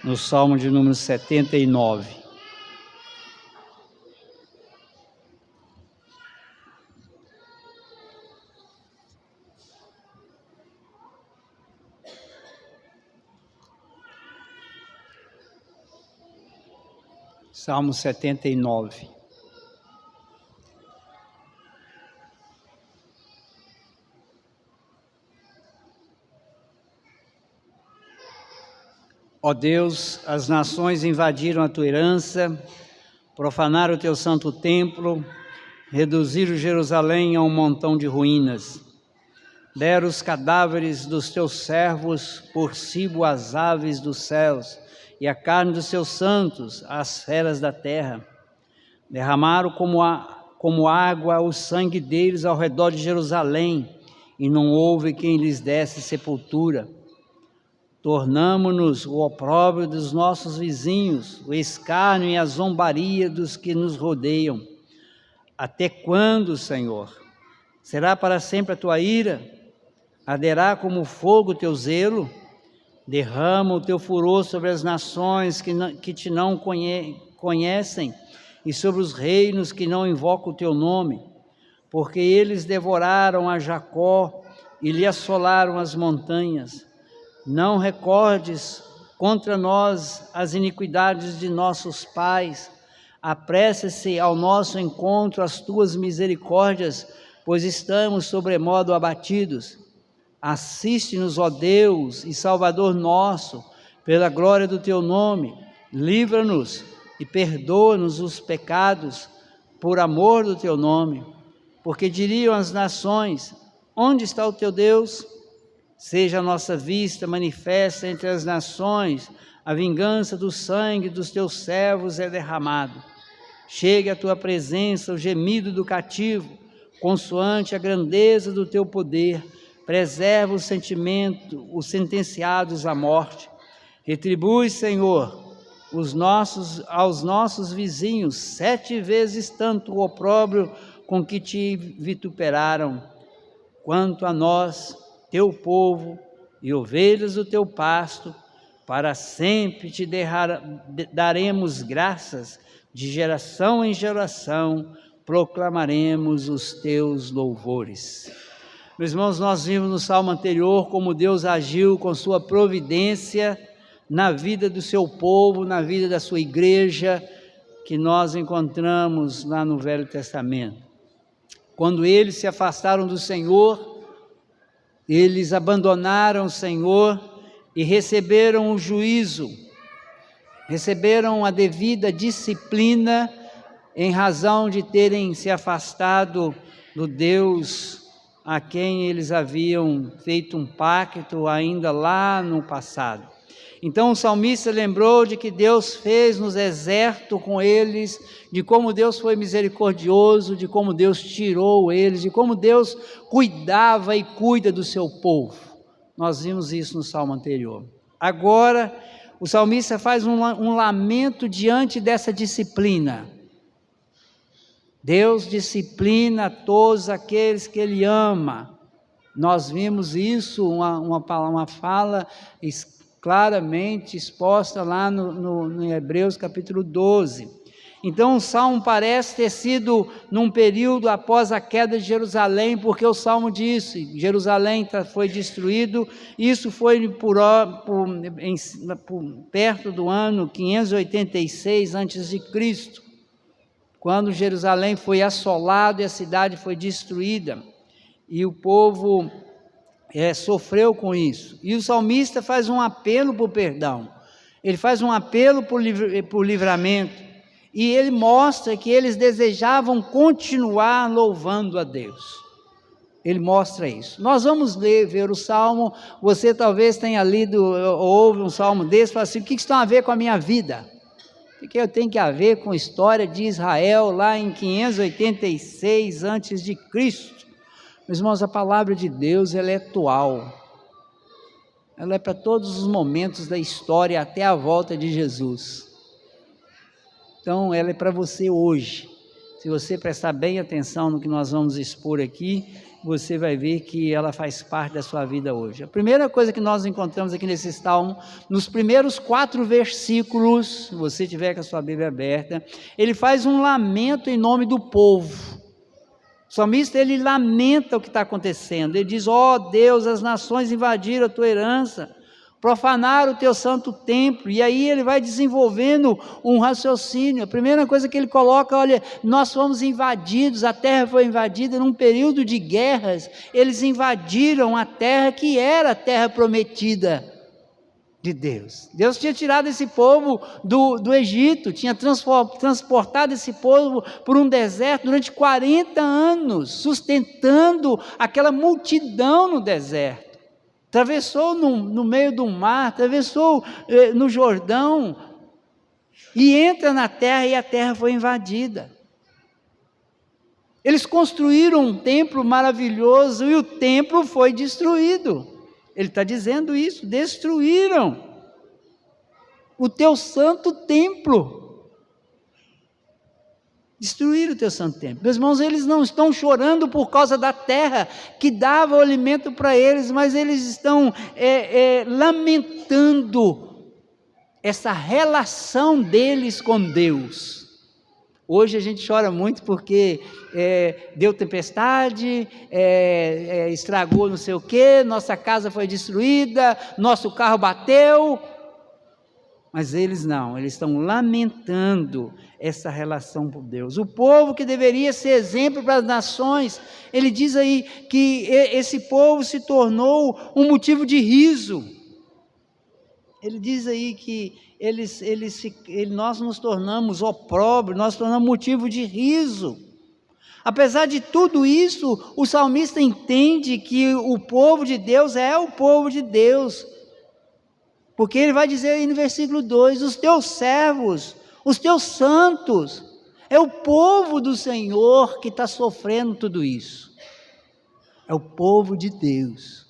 no Salmo de número 79. Salmo 79. Ó Deus, as nações invadiram a tua herança, profanaram o teu santo templo, reduziram Jerusalém a um montão de ruínas. Deram os cadáveres dos teus servos por cibo às aves dos céus, e a carne dos seus santos às feras da terra. Derramaram como água o sangue deles ao redor de Jerusalém, e não houve quem lhes desse sepultura. Tornamo-nos o opróbrio dos nossos vizinhos, o escárnio e a zombaria dos que nos rodeiam. Até quando, Senhor? Será para sempre a tua ira? Arderá como fogo o teu zelo? Derrama o teu furor sobre as nações que te não conhecem e sobre os reinos que não invocam o teu nome, porque eles devoraram a Jacó e lhe assolaram as montanhas. Não recordes contra nós as iniquidades de nossos pais, apresse-se ao nosso encontro as tuas misericórdias, pois estamos sobremodo abatidos. Assiste-nos, ó Deus e Salvador nosso, pela glória do teu nome, livra-nos e perdoa-nos os pecados, por amor do teu nome. Porque diriam as nações: onde está o teu Deus? Seja a nossa vista manifesta entre as nações, a vingança do sangue dos teus servos é derramado. Chegue à tua presença o gemido do cativo, consoante a grandeza do teu poder. Preserva o sentimento, os sentenciados à morte. Retribui, Senhor, aos nossos vizinhos 7 vezes tanto o opróbrio com que te vituperaram. Quanto a nós, teu povo e ovelhas do teu pasto, para sempre te daremos graças, de geração em geração proclamaremos os teus louvores. Meus irmãos, nós vimos no salmo anterior como Deus agiu com sua providência na vida do seu povo, na vida da sua igreja, que nós encontramos lá no Velho Testamento. Quando eles se afastaram do Senhor, eles abandonaram o Senhor e receberam o juízo, receberam a devida disciplina em razão de terem se afastado do Deus a quem eles haviam feito um pacto ainda lá no passado. Então o salmista lembrou de que Deus fez no deserto com eles, de como Deus foi misericordioso, de como Deus tirou eles, de como Deus cuidava e cuida do seu povo. Nós vimos isso no salmo anterior. Agora o salmista faz um lamento diante dessa disciplina. Deus disciplina todos aqueles que Ele ama. Nós vimos isso, uma fala claramente exposta lá no Hebreus capítulo 12. Então o Salmo parece ter sido num período após a queda de Jerusalém, porque o Salmo diz: Jerusalém foi destruído. Isso foi perto do ano 586 a.C., quando Jerusalém foi assolado e a cidade foi destruída, e o povo sofreu com isso. E o salmista faz um apelo por perdão, ele faz um apelo por livramento, e ele mostra que eles desejavam continuar louvando a Deus. Ele mostra isso. Nós vamos ver o salmo. Você talvez tenha lido ou ouve um salmo desse e fala assim: o que isso tem a ver com a minha vida? Porque eu tenho que a ver com a história de Israel lá em 586 a.C. Meus irmãos, a palavra de Deus, ela é atual. Ela é para todos os momentos da história até a volta de Jesus. Então ela é para você hoje. Se você prestar bem atenção no que nós vamos expor aqui, você vai ver que ela faz parte da sua vida hoje. A primeira coisa que nós encontramos aqui nesse salmo, nos primeiros 4 versículos, se você tiver com a sua Bíblia aberta, ele faz um lamento em nome do povo. O salmista, ele lamenta o que está acontecendo, ele diz: ó Deus, as nações invadiram a tua herança, profanaram o teu santo templo. E aí ele vai desenvolvendo um raciocínio. A primeira coisa que ele coloca: olha, nós fomos invadidos, a terra foi invadida num período de guerras, eles invadiram a terra que era a terra prometida de Deus. Deus tinha tirado esse povo do Egito, tinha transportado esse povo por um deserto durante 40 anos, sustentando aquela multidão no deserto. Atravessou no meio do mar, atravessou no Jordão, e entra na terra, e a terra foi invadida. Eles construíram um templo maravilhoso, e o templo foi destruído. Ele está dizendo isso: destruíram o teu santo templo. Destruíram o teu santo templo. Meus irmãos, eles não estão chorando por causa da terra que dava o alimento para eles, mas eles estão lamentando essa relação deles com Deus. Hoje a gente chora muito porque deu tempestade, estragou não sei o quê, nossa casa foi destruída, nosso carro bateu. Mas eles não, eles estão lamentando essa relação com Deus. O povo que deveria ser exemplo para as nações, ele diz aí que esse povo se tornou um motivo de riso. Ele diz aí que nós nos tornamos opróbrio, nós nos tornamos motivo de riso. Apesar de tudo isso, o salmista entende que o povo de Deus é o povo de Deus. Porque ele vai dizer aí no versículo 2, os teus servos, os teus santos, é o povo do Senhor que está sofrendo tudo isso. É o povo de Deus,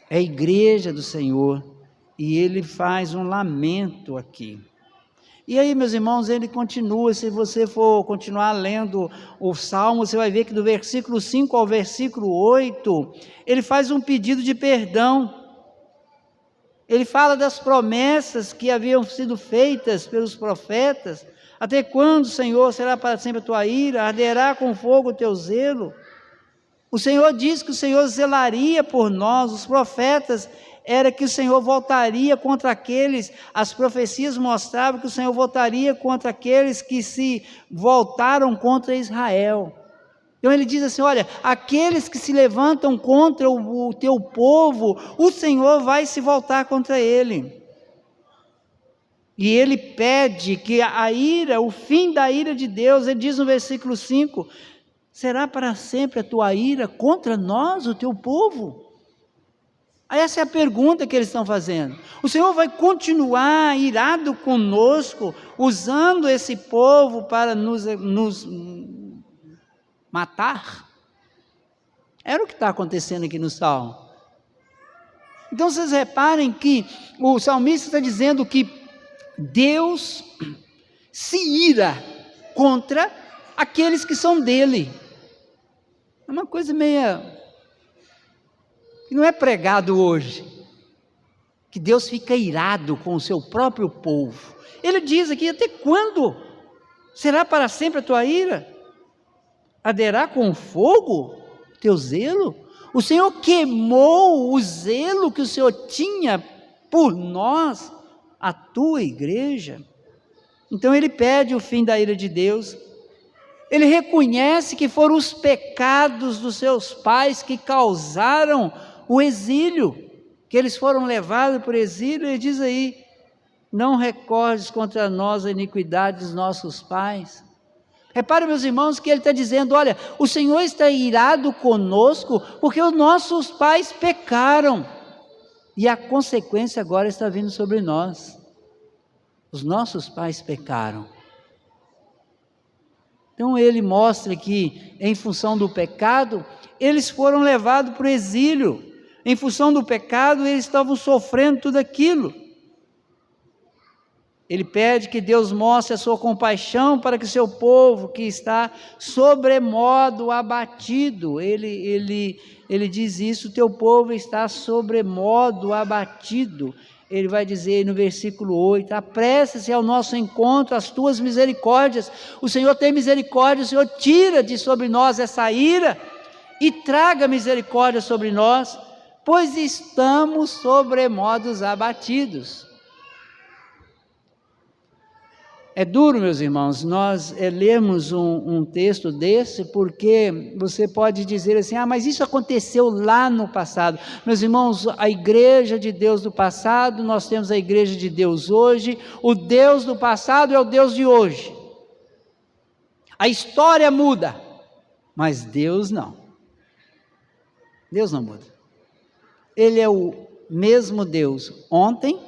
é a igreja do Senhor. E ele faz um lamento aqui. E aí, meus irmãos, ele continua. Se você for continuar lendo o Salmo, você vai ver que do versículo 5 ao versículo 8, ele faz um pedido de perdão. Ele fala das promessas que haviam sido feitas pelos profetas. Até quando, Senhor, será para sempre a tua ira? Arderá com fogo o teu zelo? O Senhor diz que o Senhor zelaria por nós. Os profetas era que o Senhor voltaria contra aqueles, as profecias mostravam que o Senhor voltaria contra aqueles que se voltaram contra Israel. Então ele diz assim: olha, aqueles que se levantam contra o teu povo, o Senhor vai se voltar contra ele. E ele pede que a ira, o fim da ira de Deus, ele diz no versículo 5, será para sempre a tua ira contra nós, o teu povo? Essa é a pergunta que eles estão fazendo. O Senhor vai continuar irado conosco, usando esse povo para nos matar? Era o que está acontecendo aqui no Salmo. Então vocês reparem que o salmista está dizendo que Deus se ira contra aqueles que são dele. É uma coisa meia que não é pregado hoje, que Deus fica irado com o seu próprio povo. Ele diz aqui: até quando? Será para sempre a tua ira? Arderá com fogo teu zelo? O Senhor queimou o zelo que o Senhor tinha por nós, a tua igreja. Então ele pede o fim da ira de Deus. Ele reconhece que foram os pecados dos seus pais que causaram o exílio, que eles foram levados por exílio. Ele diz aí: não recordes contra nós a iniquidade dos nossos pais. Repare, meus irmãos, que ele está dizendo: olha, o Senhor está irado conosco porque os nossos pais pecaram, e a consequência agora está vindo sobre nós. Os nossos pais pecaram. Então ele mostra que, em função do pecado, eles foram levados para o exílio. Em função do pecado, eles estavam sofrendo tudo aquilo. Ele pede que Deus mostre a sua compaixão para que o seu povo que está sobremodo abatido, ele diz isso, teu povo está sobremodo abatido. Ele vai dizer no versículo 8, apressa-se ao nosso encontro as tuas misericórdias. O Senhor tem misericórdia, o Senhor tira de sobre nós essa ira e traga misericórdia sobre nós, pois estamos sobremodos abatidos. É duro, meus irmãos, nós lermos um texto desse, porque você pode dizer assim, mas isso aconteceu lá no passado. Meus irmãos, a igreja de Deus do passado, nós temos a igreja de Deus hoje, o Deus do passado é o Deus de hoje. A história muda, mas Deus não. Deus não muda. Ele é o mesmo Deus ontem,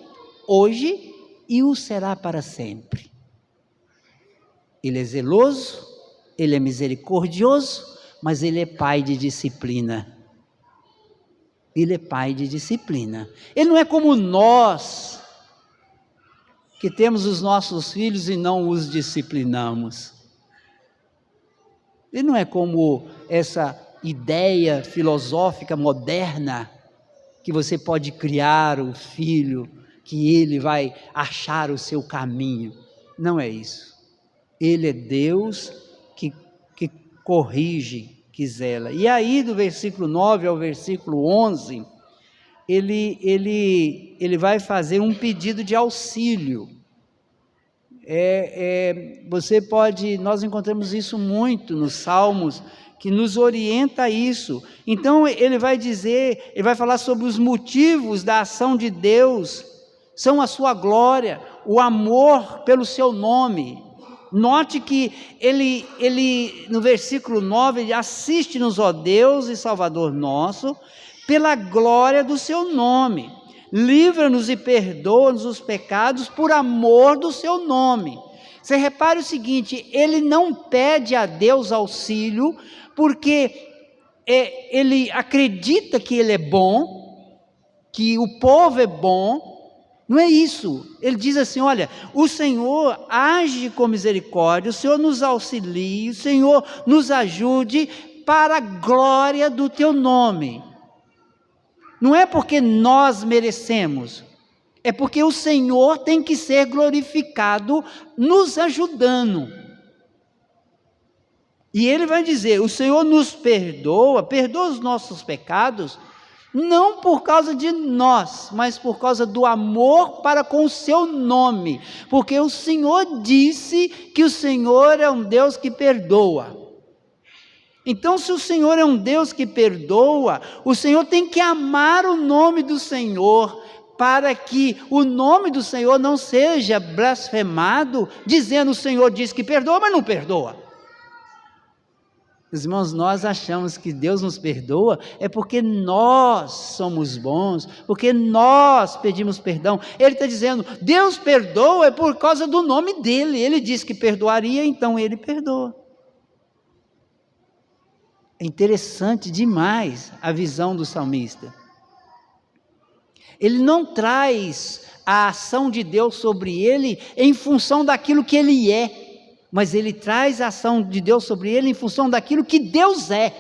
hoje e o será para sempre. Ele é zeloso, ele é misericordioso, mas ele é pai de disciplina. Ele é pai de disciplina. Ele não é como nós, que temos os nossos filhos e não os disciplinamos. Ele não é como essa ideia filosófica moderna, que você pode criar o filho, que ele vai achar o seu caminho. Não é isso. Ele é Deus que corrige, que zela. E aí do versículo 9 ao versículo 11, ele vai fazer um pedido de auxílio. Nós encontramos isso muito nos Salmos, que nos orienta a isso. Então ele vai falar sobre os motivos da ação de Deus, são a sua glória, o amor pelo seu nome. Note que ele no versículo 9, ele assiste-nos, ó Deus e Salvador nosso, pela glória do seu nome, livra-nos e perdoa-nos os pecados por amor do seu nome. Você repare o seguinte, ele não pede a Deus auxílio, porque ele acredita que ele é bom, que o povo é bom. Não é isso, ele diz assim, olha, o Senhor age com misericórdia, o Senhor nos auxilie, o Senhor nos ajude para a glória do teu nome. Não é porque nós merecemos, é porque o Senhor tem que ser glorificado nos ajudando. E ele vai dizer, o Senhor nos perdoa os nossos pecados, não por causa de nós, mas por causa do amor para com o seu nome, porque o Senhor disse que o Senhor é um Deus que perdoa. Então, se o Senhor é um Deus que perdoa, o Senhor tem que amar o nome do Senhor, para que o nome do Senhor não seja blasfemado, dizendo o Senhor diz que perdoa, mas não perdoa. Meus irmãos, nós achamos que Deus nos perdoa, é porque nós somos bons, porque nós pedimos perdão. Ele está dizendo, Deus perdoa é por causa do nome dele, ele disse que perdoaria, então ele perdoa. É interessante demais a visão do salmista. Ele não traz a ação de Deus sobre ele em função daquilo que ele é, mas ele traz a ação de Deus sobre ele em função daquilo que Deus é.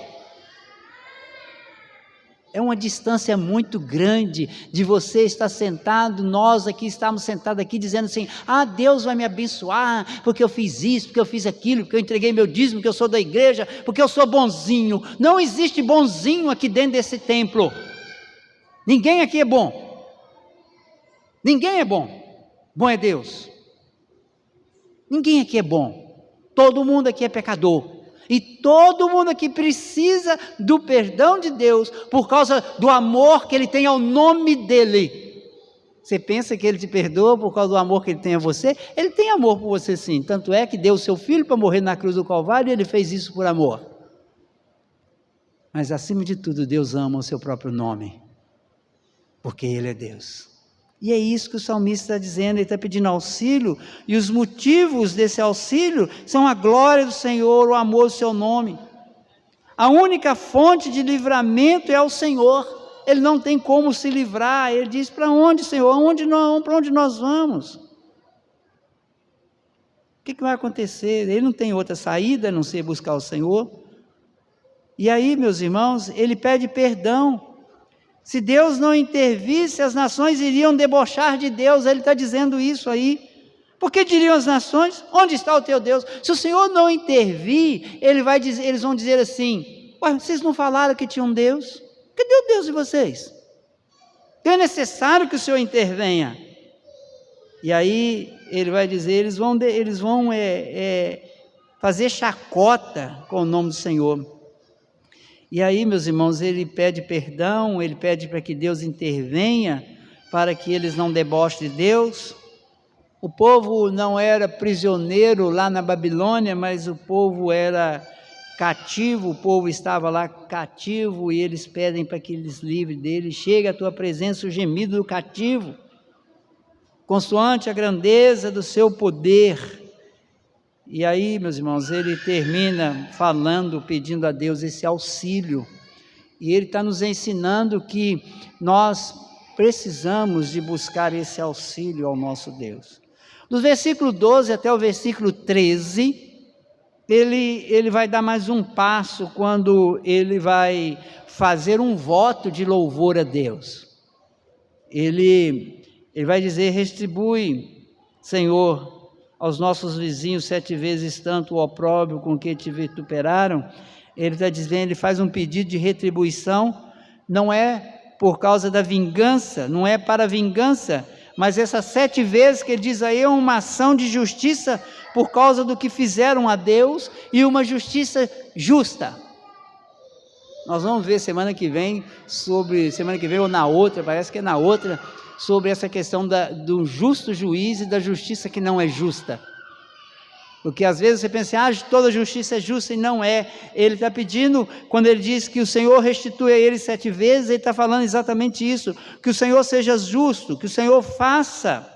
É uma distância muito grande de você estar sentado, nós aqui estamos sentados aqui dizendo assim, Deus vai me abençoar, porque eu fiz isso, porque eu fiz aquilo, porque eu entreguei meu dízimo, porque eu sou da igreja, porque eu sou bonzinho. Não existe bonzinho aqui dentro desse templo. Ninguém aqui é bom. Ninguém é bom. Bom é Deus. Ninguém aqui é bom, todo mundo aqui é pecador, e todo mundo aqui precisa do perdão de Deus, por causa do amor que ele tem ao nome dele. Você pensa que ele te perdoa por causa do amor que ele tem a você? Ele tem amor por você sim, tanto é que deu o seu filho para morrer na cruz do Calvário, e ele fez isso por amor. Mas acima de tudo, Deus ama o seu próprio nome, porque ele é Deus. E é isso que o salmista está dizendo, ele está pedindo auxílio, e os motivos desse auxílio são a glória do Senhor, o amor do seu nome. A única fonte de livramento é o Senhor, ele não tem como se livrar. Ele diz, para onde, Senhor? Para onde nós vamos? que vai acontecer? Ele não tem outra saída a não ser buscar o Senhor. E aí, meus irmãos, ele pede perdão. Se Deus não intervisse, as nações iriam debochar de Deus. Ele está dizendo isso aí. Por que diriam as nações? Onde está o teu Deus? Se o Senhor não intervir, eles vão dizer assim: ué, vocês não falaram que tinha um Deus? Cadê o Deus de vocês? Então é necessário que o Senhor intervenha. E aí ele vai dizer, eles vão fazer chacota com o nome do Senhor. E aí, meus irmãos, ele pede perdão, ele pede para que Deus intervenha, para que eles não debochem de Deus. O povo não era prisioneiro lá na Babilônia, mas o povo era cativo, o povo estava lá cativo, e eles pedem para que eles livrem dele. Chega à tua presença o gemido do cativo, consoante a grandeza do seu poder. E aí, meus irmãos, ele termina falando, pedindo a Deus esse auxílio. E ele está nos ensinando que nós precisamos de buscar esse auxílio ao nosso Deus. Do versículo 12 até o versículo 13, ele vai dar mais um passo quando ele vai fazer um voto de louvor a Deus. Ele vai dizer: retribui, Senhor, aos nossos vizinhos 7 vezes tanto o opróbrio com que te vituperaram. Ele está dizendo, ele faz um pedido de retribuição, não é por causa da vingança, não é para a vingança, mas essas 7 vezes que ele diz aí é uma ação de justiça por causa do que fizeram a Deus, e uma justiça justa. Nós vamos ver semana que vem ou na outra, parece que é na outra, sobre essa questão do justo juiz e da justiça que não é justa. Porque às vezes você pensa, toda justiça é justa, e não é. Ele está pedindo, quando ele diz que o Senhor restitui a eles 7 vezes, ele está falando exatamente isso, que o Senhor seja justo, que o Senhor faça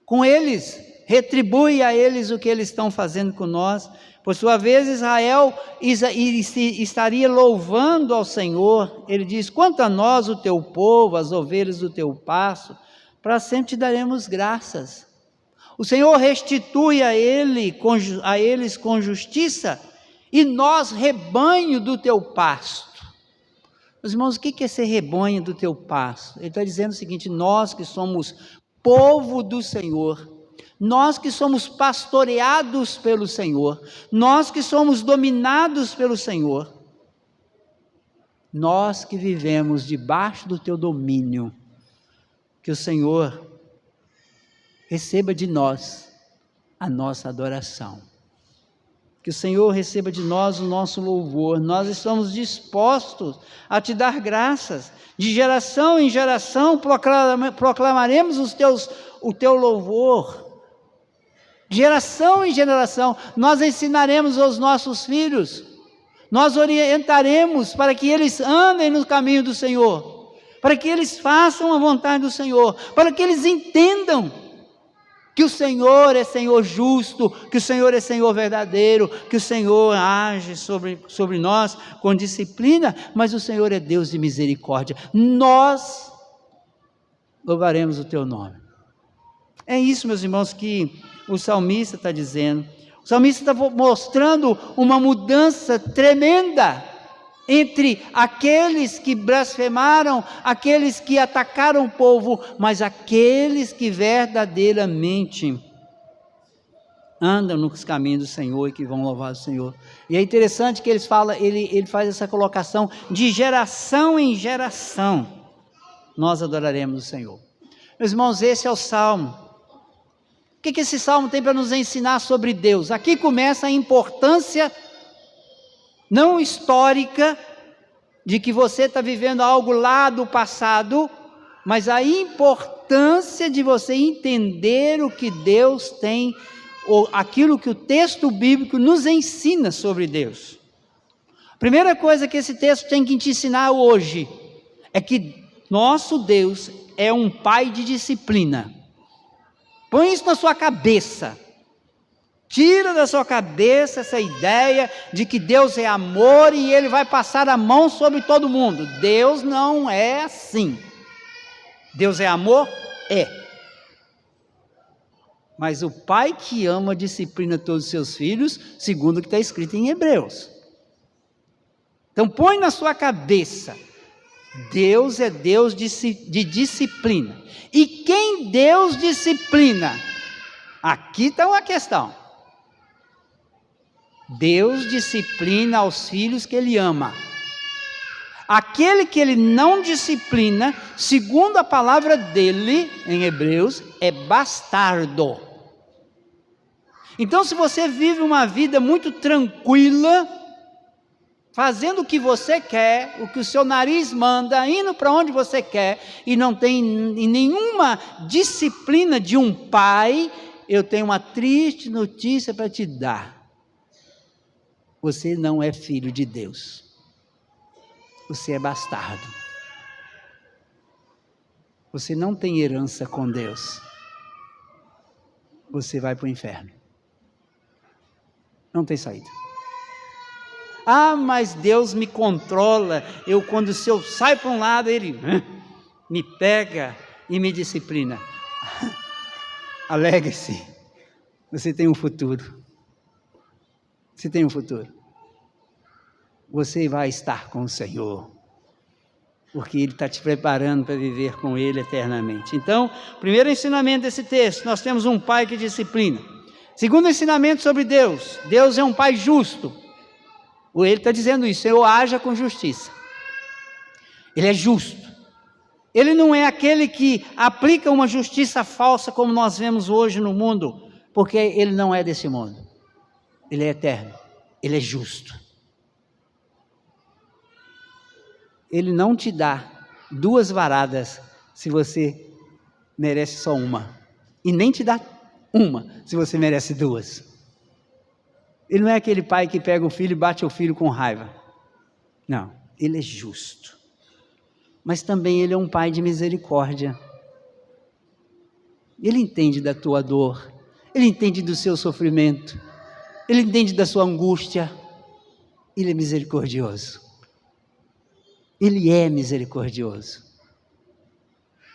com eles, retribui a eles o que eles estão fazendo com nós. Por sua vez, Israel estaria louvando ao Senhor. Ele diz: quanto a nós, o teu povo, as ovelhas do teu pasto, para sempre te daremos graças. O Senhor restitui a eles com justiça, e nós, rebanho do teu pasto. Meus irmãos, o que é ser rebanho do teu pasto? Ele está dizendo o seguinte: nós que somos povo do Senhor, nós que somos pastoreados pelo Senhor, nós que somos dominados pelo Senhor, nós que vivemos debaixo do teu domínio, que o Senhor receba de nós a nossa adoração, que o Senhor receba de nós o nosso louvor. Nós estamos dispostos a te dar graças, de geração em geração proclamaremos o teu louvor. De geração em geração, nós ensinaremos aos nossos filhos, nós orientaremos para que eles andem no caminho do Senhor, para que eles façam a vontade do Senhor, para que eles entendam que o Senhor é Senhor justo, que o Senhor é Senhor verdadeiro, que o Senhor age sobre nós com disciplina, mas o Senhor é Deus de misericórdia. Nós louvaremos o teu nome. É isso, meus irmãos, que o salmista está dizendo. O salmista está mostrando uma mudança tremenda entre aqueles que blasfemaram, aqueles que atacaram o povo, mas aqueles que verdadeiramente andam nos caminhos do Senhor e que vão louvar o Senhor. E é interessante que ele faz essa colocação: de geração em geração nós adoraremos o Senhor. Meus irmãos, esse é o salmo. O que esse salmo tem para nos ensinar sobre Deus? Aqui começa a importância não histórica de que você está vivendo algo lá do passado, mas a importância de você entender o que Deus tem, ou aquilo que o texto bíblico nos ensina sobre Deus. A primeira coisa que esse texto tem que te ensinar hoje é que nosso Deus é um pai de disciplina. Põe isso na sua cabeça. Tira da sua cabeça essa ideia de que Deus é amor e Ele vai passar a mão sobre todo mundo. Deus não é assim. Deus é amor? É. Mas o pai que ama disciplina todos os seus filhos, segundo o que está escrito em Hebreus. Então põe na sua cabeça, Deus é Deus de disciplina. E quem Deus disciplina? Aqui está uma questão. Deus disciplina aos filhos que Ele ama. Aquele que Ele não disciplina, segundo a palavra dele, em Hebreus, é bastardo. Então, se você vive uma vida muito tranquila, fazendo o que você quer, o que o seu nariz manda, indo para onde você quer, e não tem nenhuma disciplina de um pai, eu tenho uma triste notícia para te dar. Você não é filho de Deus. Você é bastardo. Você não tem herança com Deus. Você vai para o inferno. Não tem saída. Ah, mas Deus me controla. Quando se eu saio para um lado, Ele me pega e me disciplina. Alegre-se. Você tem um futuro. Você tem um futuro. Você vai estar com o Senhor. Porque Ele está te preparando para viver com Ele eternamente. Então, primeiro ensinamento desse texto, nós temos um pai que disciplina. Segundo ensinamento sobre Deus, Deus é um pai justo. Ele está dizendo isso, Senhor, haja com justiça. Ele é justo. Ele não é aquele que aplica uma justiça falsa como nós vemos hoje no mundo, porque Ele não é desse mundo. Ele é eterno, Ele é justo. Ele não te dá 2 varadas se você merece só uma. E nem te dá uma se você merece 2. Ele não é aquele pai que pega o filho e bate o filho com raiva. Não, Ele é justo. Mas também Ele é um pai de misericórdia. Ele entende da tua dor. Ele entende do seu sofrimento. Ele entende da sua angústia. Ele é misericordioso. Ele é misericordioso.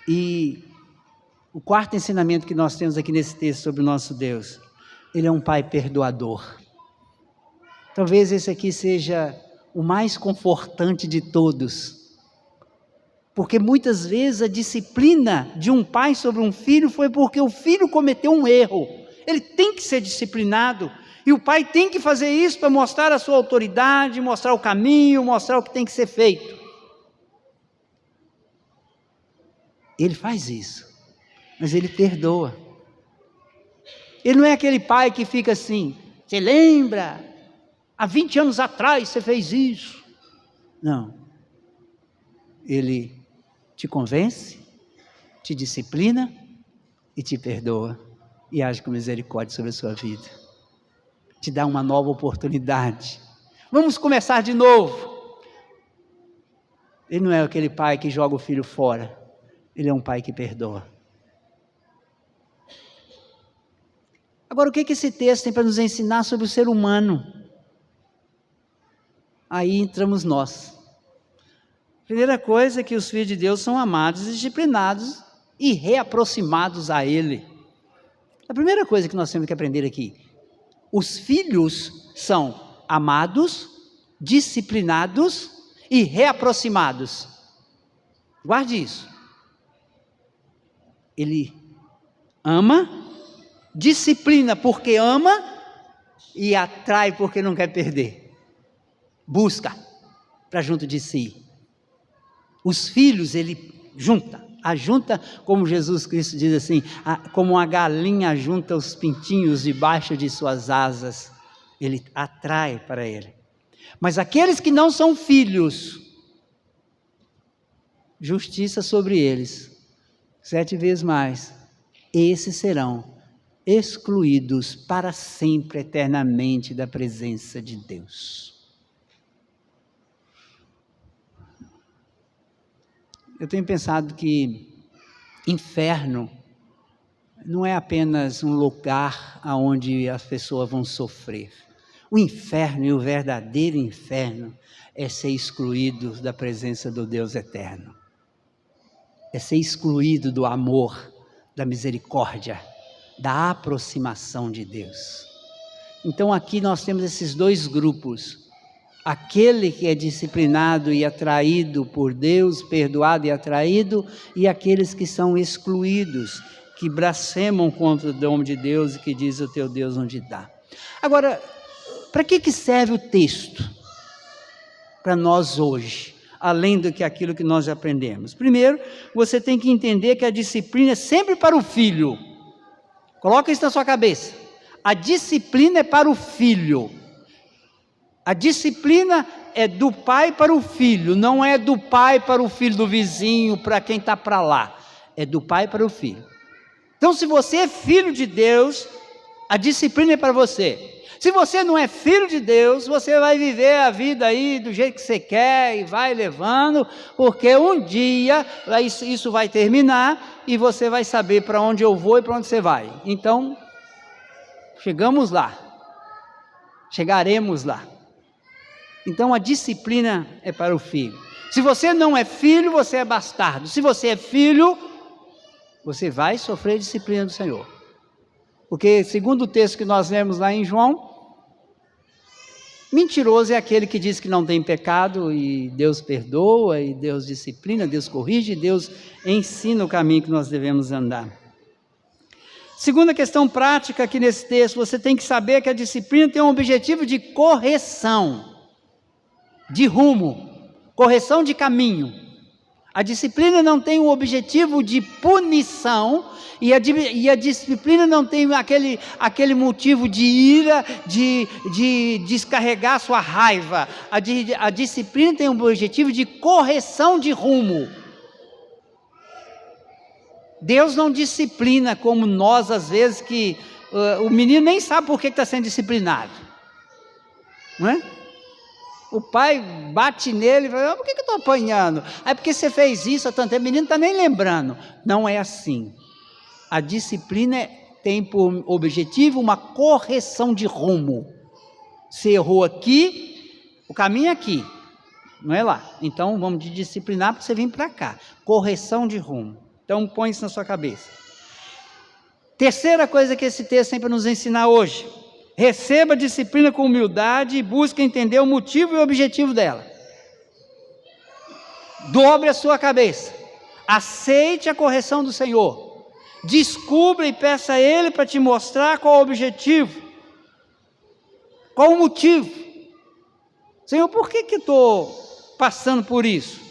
E o quarto ensinamento que nós temos aqui nesse texto sobre o nosso Deus, Ele é um pai perdoador. Talvez esse aqui seja o mais confortante de todos. Porque muitas vezes a disciplina de um pai sobre um filho foi porque o filho cometeu um erro. Ele tem que ser disciplinado. E o pai tem que fazer isso para mostrar a sua autoridade, mostrar o caminho, mostrar o que tem que ser feito. Ele faz isso, mas Ele perdoa. Ele não é aquele pai que fica assim, você lembra? Há 20 anos atrás você fez isso. Não. Ele te convence, te disciplina e te perdoa. E age com misericórdia sobre a sua vida. Te dá uma nova oportunidade. Vamos começar de novo. Ele não é aquele pai que joga o filho fora. Ele é um pai que perdoa. Agora, o que esse texto tem para nos ensinar sobre o ser humano? Aí entramos nós. Primeira coisa é que os filhos de Deus são amados, disciplinados e reaproximados a Ele. A primeira coisa que nós temos que aprender aqui. Os filhos são amados, disciplinados e reaproximados. Guarde isso. Ele ama, disciplina porque ama e atrai porque não quer perder. Busca para junto de si. Os filhos Ele ajunta como Jesus Cristo diz assim, como uma galinha junta os pintinhos debaixo de suas asas. Ele atrai para Ele. Mas aqueles que não são filhos, justiça sobre eles. 7 vezes mais, esses serão excluídos para sempre, eternamente, da presença de Deus. Eu tenho pensado que inferno não é apenas um lugar onde as pessoas vão sofrer. O inferno e o verdadeiro inferno é ser excluído da presença do Deus eterno. É ser excluído do amor, da misericórdia, da aproximação de Deus. Então aqui nós temos esses dois grupos: aquele que é disciplinado e atraído por Deus, perdoado e atraído, e aqueles que são excluídos, que blasfemam contra o nome de Deus e que diz o teu Deus não te dá. Agora, para que serve o texto para nós hoje, além do que aquilo que nós já aprendemos? Primeiro, você tem que entender que a disciplina é sempre para o filho. Coloca isso na sua cabeça. A disciplina é para o filho. A disciplina é do pai para o filho, não é do pai para o filho do vizinho, para quem está para lá. É do pai para o filho. Então, se você é filho de Deus, a disciplina é para você. Se você não é filho de Deus, você vai viver a vida aí do jeito que você quer e vai levando, porque um dia isso vai terminar e você vai saber para onde eu vou e para onde você vai. Então, chegaremos lá. Então a disciplina é para o filho. Se você não é filho, você é bastardo. Se você é filho, você vai sofrer a disciplina do Senhor. Porque, segundo o texto que nós lemos lá em João, mentiroso é aquele que diz que não tem pecado e Deus perdoa, e Deus disciplina, Deus corrige, Deus ensina o caminho que nós devemos andar. Segunda questão prática aqui nesse texto, você tem que saber que a disciplina tem um objetivo de correção, de rumo, correção de caminho. A disciplina não tem um objetivo de punição, e a disciplina não tem aquele motivo de ira, de descarregar sua raiva. A disciplina tem um objetivo de correção de rumo. Deus não disciplina como nós, às vezes, que o menino nem sabe por que está sendo disciplinado, não é? O pai bate nele e fala: por que eu estou apanhando? É porque você fez isso há tanto tempo, o menino não está nem lembrando. Não é assim. A disciplina tem por objetivo uma correção de rumo. Você errou aqui, o caminho é aqui, não é lá. Então vamos te disciplinar para você vir para cá. Correção de rumo. Então põe isso na sua cabeça. Terceira coisa que esse texto tem para nos ensinar hoje: receba a disciplina com humildade e busque entender o motivo e o objetivo dela. Dobre a sua cabeça, aceite a correção do Senhor, descubra e peça a Ele para te mostrar qual o objetivo, qual o motivo. Senhor, por que estou passando por isso?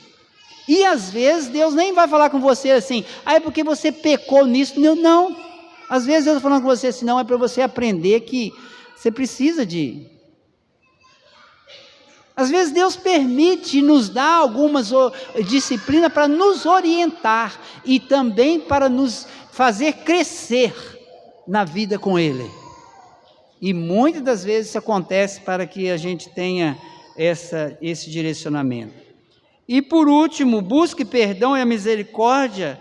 E às vezes Deus nem vai falar com você assim: é porque você pecou nisso. Não, às vezes Deus está falando com você assim: não, é para você aprender que você precisa de... Às vezes Deus permite nos dar algumas disciplinas para nos orientar e também para nos fazer crescer na vida com Ele. E muitas das vezes isso acontece para que a gente tenha esse direcionamento. E por último, busque perdão e a misericórdia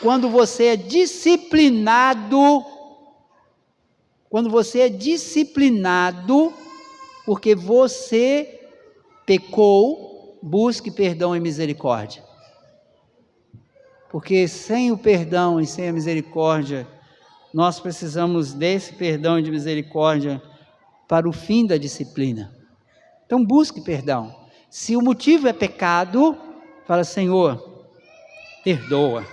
quando você é disciplinado. Quando você é disciplinado porque você pecou, busque perdão e misericórdia. Porque sem o perdão e sem a misericórdia, nós precisamos desse perdão e de misericórdia para o fim da disciplina. Então busque perdão. Se o motivo é pecado, fala: Senhor, perdoa.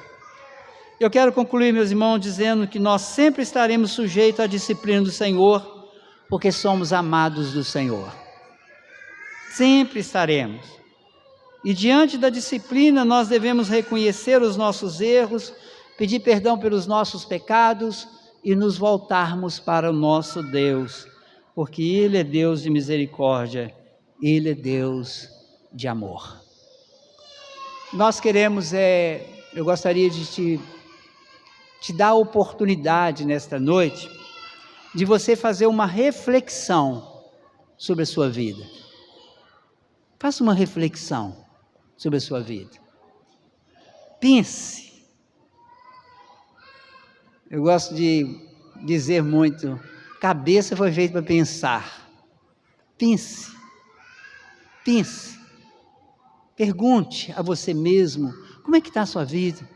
Eu quero concluir, meus irmãos, dizendo que nós sempre estaremos sujeitos à disciplina do Senhor, porque somos amados do Senhor. Sempre estaremos. E diante da disciplina, nós devemos reconhecer os nossos erros, pedir perdão pelos nossos pecados e nos voltarmos para o nosso Deus, porque Ele é Deus de misericórdia, Ele é Deus de amor. Nós queremos, eu gostaria de te dar a oportunidade nesta noite de você fazer uma reflexão sobre a sua vida. Faça uma reflexão sobre a sua vida. Pense. Eu gosto de dizer muito: cabeça foi feita para pensar. Pense. Pense. Pergunte a você mesmo: como é que está a sua vida?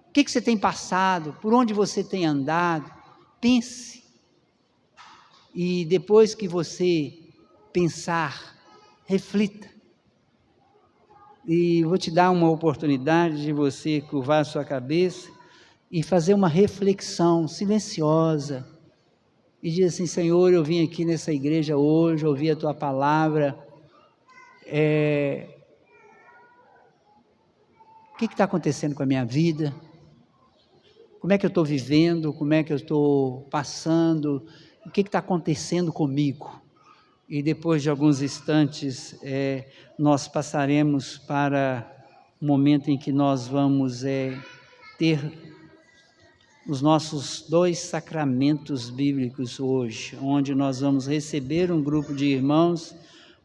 O que você tem passado? Por onde você tem andado? pense. E depois que você pensar, reflita. E vou te dar uma oportunidade de você curvar a sua cabeça e fazer uma reflexão silenciosa. E dizer assim: Senhor, eu vim aqui nessa igreja hoje, ouvi a Tua palavra. O que está acontecendo com a minha vida? Como é que eu estou vivendo? Como é que eu estou passando? O que está acontecendo comigo? E depois de alguns instantes, nós passaremos para o momento em que nós vamos ter os nossos 2 sacramentos bíblicos hoje, onde nós vamos receber um grupo de irmãos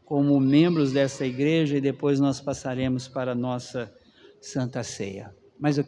como membros dessa igreja e depois nós passaremos para a nossa Santa Ceia. Mas eu quero